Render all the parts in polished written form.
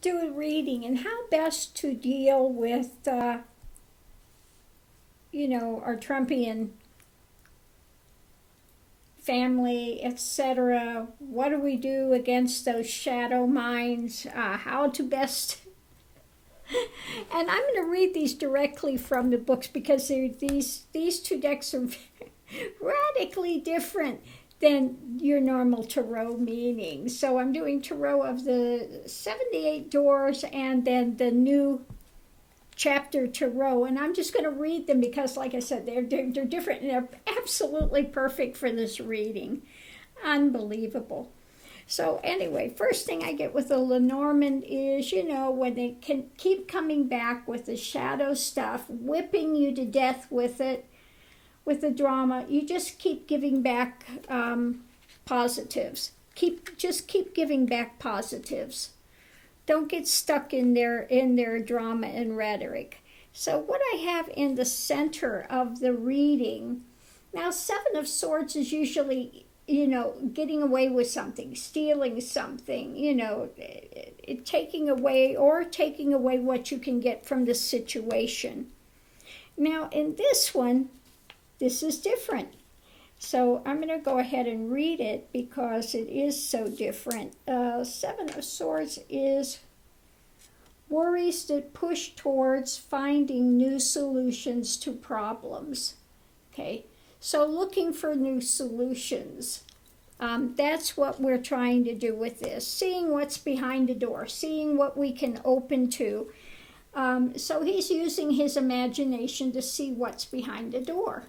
do a reading and how best to deal with, our Trumpian family, etc. What do we do against those shadow minds? How to best. And I'm going to read these directly from the books because these two decks are radically different than your normal tarot meaning. So I'm doing tarot of the 78 doors and then the new chapter tarot, and I'm just going to read them because, like I said, they're different and they're absolutely perfect for this reading. Unbelievable. So anyway, first thing I get with the Lenormand is, when they can keep coming back with the shadow stuff, whipping you to death with it, with the drama, you just keep giving back positives. Just keep giving back positives. Don't get stuck in their drama and rhetoric. So what I have in the center of the reading, now Seven of Swords is usually, getting away with something, stealing something, taking away what you can get from the situation. Now in this one, this is different. So I'm going to go ahead and read it because it is so different. Seven of Swords is worries that push towards finding new solutions to problems. Okay, so looking for new solutions. That's what we're trying to do with this. Seeing what's behind the door, seeing what we can open to. So he's using his imagination to see what's behind the door.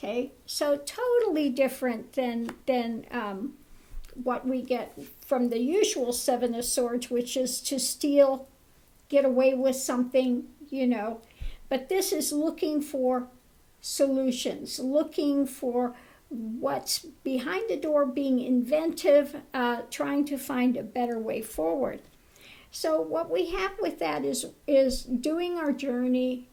Okay, so totally different than what we get from the usual Seven of Swords, which is to steal, get away with something, But this is looking for solutions, looking for what's behind the door, being inventive, trying to find a better way forward. So what we have with that is doing our journey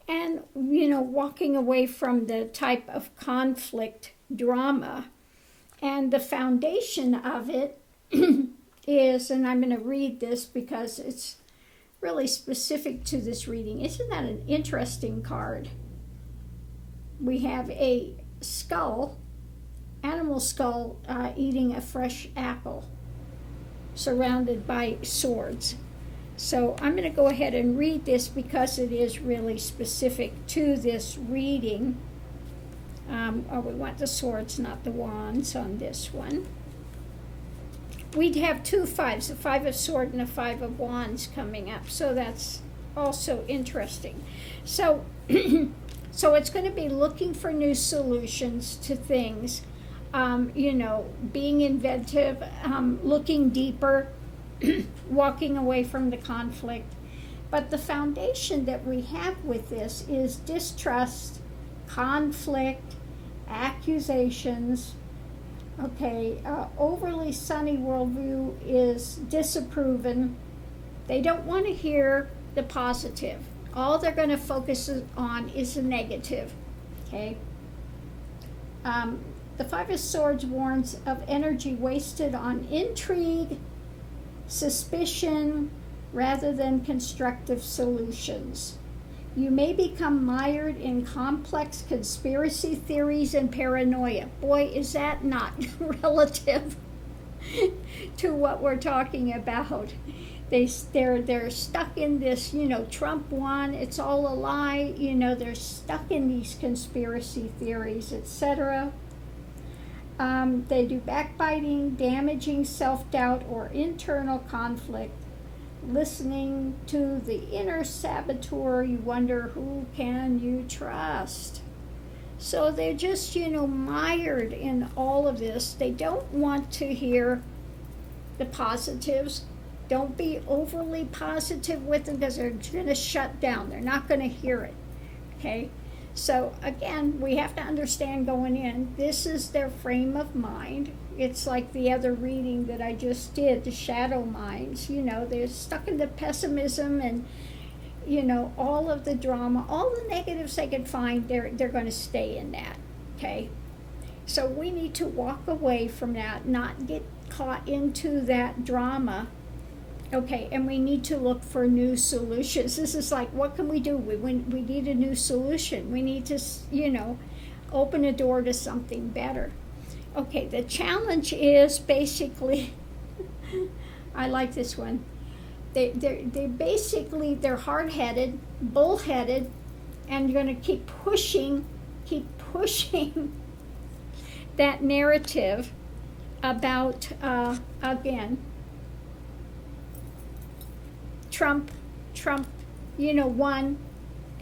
and, walking away from the type of conflict drama. And the foundation of it is, and I'm going to read this because it's really specific to this reading. Isn't that an interesting card? We have a skull, animal skull, eating a fresh apple, surrounded by swords. So I'm going to go ahead and read this because it is really specific to this reading. We want the swords, not the wands on this one. We'd have two fives, a Five of Swords and a Five of Wands coming up. So that's also interesting. So, so it's going to be looking for new solutions to things, being inventive, looking deeper, walking away from the conflict. But the foundation that we have with this is distrust, conflict, accusations. Overly sunny worldview is disapproven. They don't want to hear the positive. All they're going to focus on is the negative. Okay. The Five of Swords warns of energy wasted on intrigue, suspicion, rather than constructive solutions. You may become mired in complex conspiracy theories and paranoia. Boy, is that not relative to what we're talking about. They're stuck in this, Trump won, it's all a lie, they're stuck in these conspiracy theories, etc. They do backbiting, damaging self-doubt, or internal conflict. Listening to the inner saboteur, you wonder, who can you trust? So they're just, mired in all of this. They don't want to hear the positives. Don't be overly positive with them because they're going to shut down. They're not going to hear it. Okay? So again, we have to understand going in, this is their frame of mind. It's like the other reading that I just did, the shadow minds. They're stuck in the pessimism and, all of the drama, all the negatives they can find, they're going to stay in that. Okay? So we need to walk away from that, not get caught into that drama, Okay, and we need to look for new solutions. This is like, what can we do? We need a new solution. We need to, open a door to something better. Okay, the challenge is basically, I like this one. They're hard-headed, bullheaded, and you're going to keep pushing that narrative about, again, Trump, won,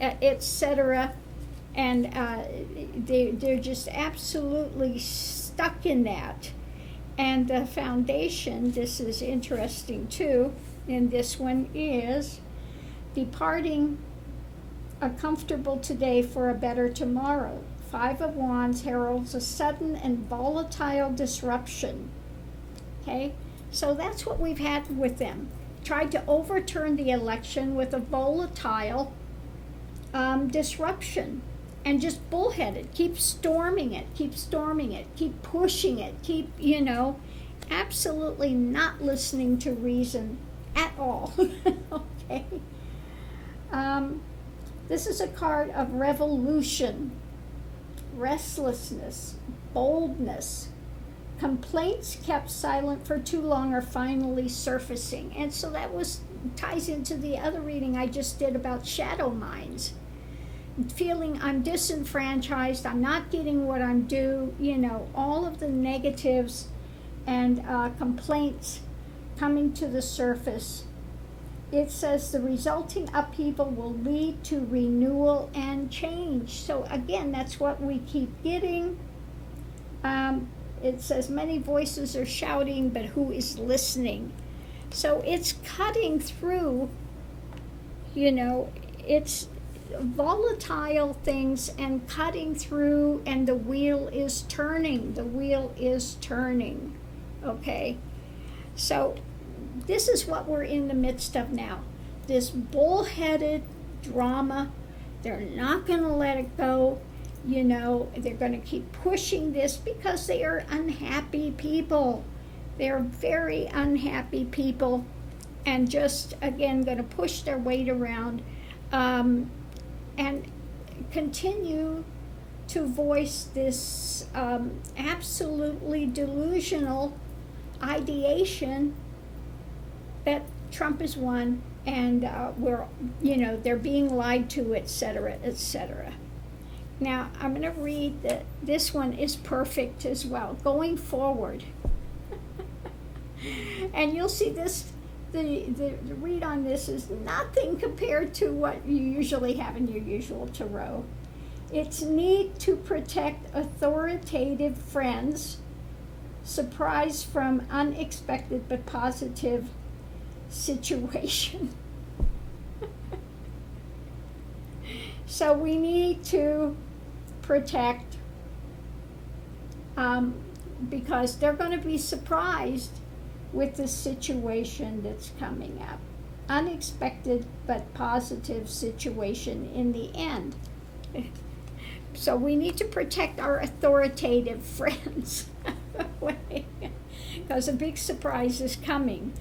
etc. And they're just absolutely stuck in that. And the foundation, this is interesting too, and this one is departing a comfortable today for a better tomorrow. Five of Wands heralds a sudden and volatile disruption. Okay, so that's what we've had with them. Tried to overturn the election with a volatile disruption, and just bullheaded. Keep storming it, keep pushing it, keep, absolutely not listening to reason at all. Okay. This is a card of revolution, restlessness, boldness. Complaints kept silent for too long are finally surfacing. And so that ties into the other reading I just did about shadow minds. Feeling I'm disenfranchised, I'm not getting what I'm due, all of the negatives and complaints coming to the surface. It says the resulting upheaval will lead to renewal and change. So again, that's what we keep getting. It says many voices are shouting, but who is listening? So it's cutting through, it's volatile things and cutting through, and the wheel is turning. Okay? So this is what we're in the midst of now. This bullheaded drama. They're not going to let it go. They're going to keep pushing this because they are unhappy people. They're very unhappy people, and just, again, going to push their weight around and continue to voice this absolutely delusional ideation that Trump has won, and they're being lied to, etc., etc. Now, I'm going to read that this one is perfect as well, going forward. And you'll see this, the read on this is nothing compared to what you usually have in your usual tarot. It's need to protect authoritative friends, surprise from unexpected but positive situation. So we need to protect, because they're going to be surprised with the situation that's coming up. Unexpected but positive situation in the end. So we need to protect our authoritative friends because a big surprise is coming.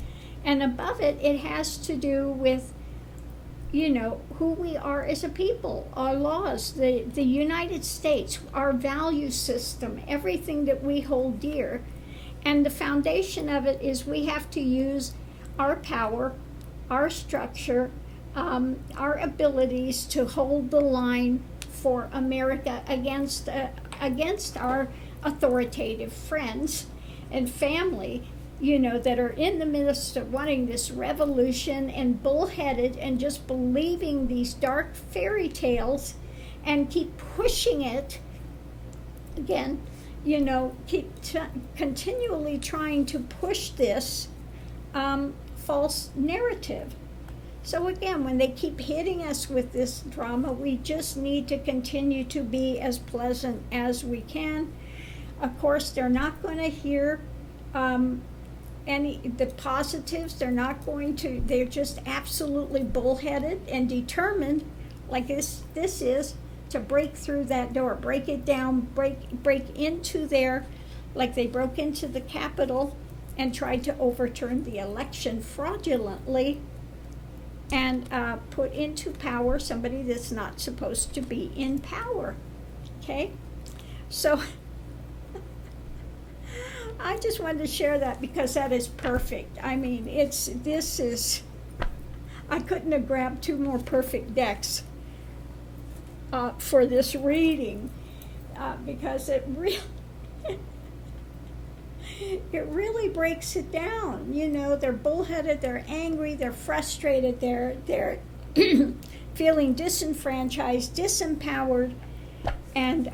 And above it, it has to do with who we are as a people, our laws, the United States, our value system, everything that we hold dear. And the foundation of it is we have to use our power, our structure, our abilities to hold the line for America against our authoritative friends and family, that are in the midst of wanting this revolution and bullheaded and just believing these dark fairy tales and keep pushing it. Again, continually trying to push this false narrative. So again, when they keep hitting us with this drama, we just need to continue to be as pleasant as we can. Of course, they're not going to hear the positives. They're just absolutely bullheaded and determined, like this is, to break through that door, break it down, break into like they broke into the Capitol and tried to overturn the election fraudulently and put into power somebody that's not supposed to be in power. Okay? So I just wanted to share that because that is perfect. I mean, I couldn't have grabbed two more perfect decks for this reading because it really breaks it down. You know, they're bullheaded, they're angry, they're frustrated, they're feeling disenfranchised, disempowered, and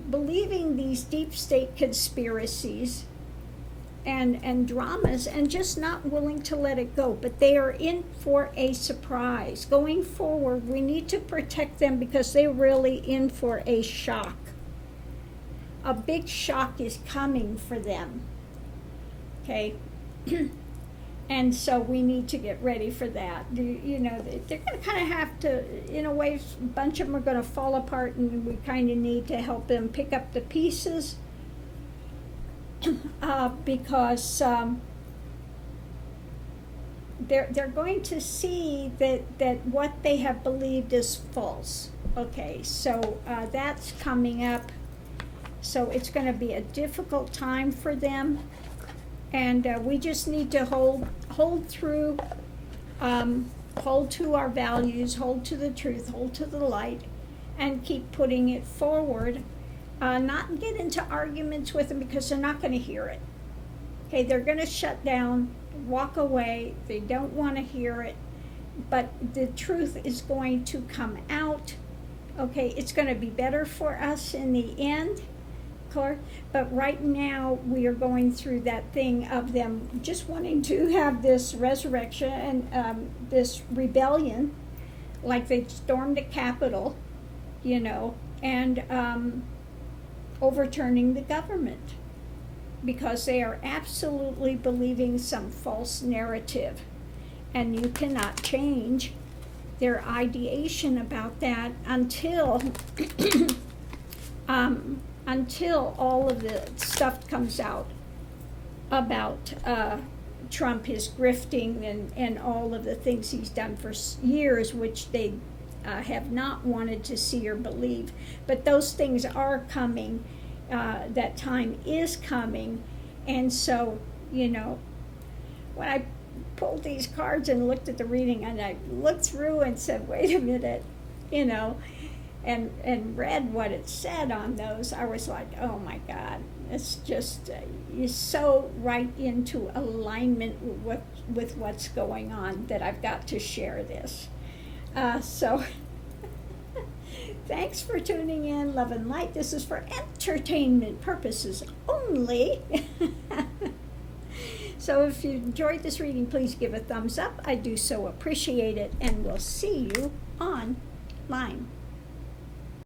believing these deep state conspiracies and dramas, and just not willing to let it go. But they are in for a surprise. Going forward, we need to protect them because they're really in for a shock. A big shock is coming for them. Okay? And so we need to get ready for that. You know, they're going to kind of have to, in a way, a bunch of them are going to fall apart, and we kind of need to help them pick up the pieces because they're going to see that what they have believed is false. Okay, so that's coming up. So it's going to be a difficult time for them. And we just need to hold through, hold to our values, hold to the truth, hold to the light, and keep putting it forward. Not get into arguments with them because they're not going to hear it. Okay, they're going to shut down, walk away. They don't want to hear it. But the truth is going to come out. Okay, it's going to be better for us in the end. But right now we are going through that thing of them just wanting to have this resurrection and this rebellion, like they stormed the Capitol, you know, and overturning the government because they are absolutely believing some false narrative, and you cannot change their ideation about that until until all of the stuff comes out about Trump, his grifting, and all of the things he's done for years, which they have not wanted to see or believe. But those things are coming. That time is coming. And so, you know, when I pulled these cards and looked at the reading, and I looked through and said, wait a minute, you know, and read what it said on those, I was like, oh my God, it's just, you're so right into alignment with what's going on that I've got to share this. So thanks for tuning in. Love and light. This is for entertainment purposes only. So if you enjoyed this reading, please give a thumbs up. I do so appreciate it, and we'll see you online.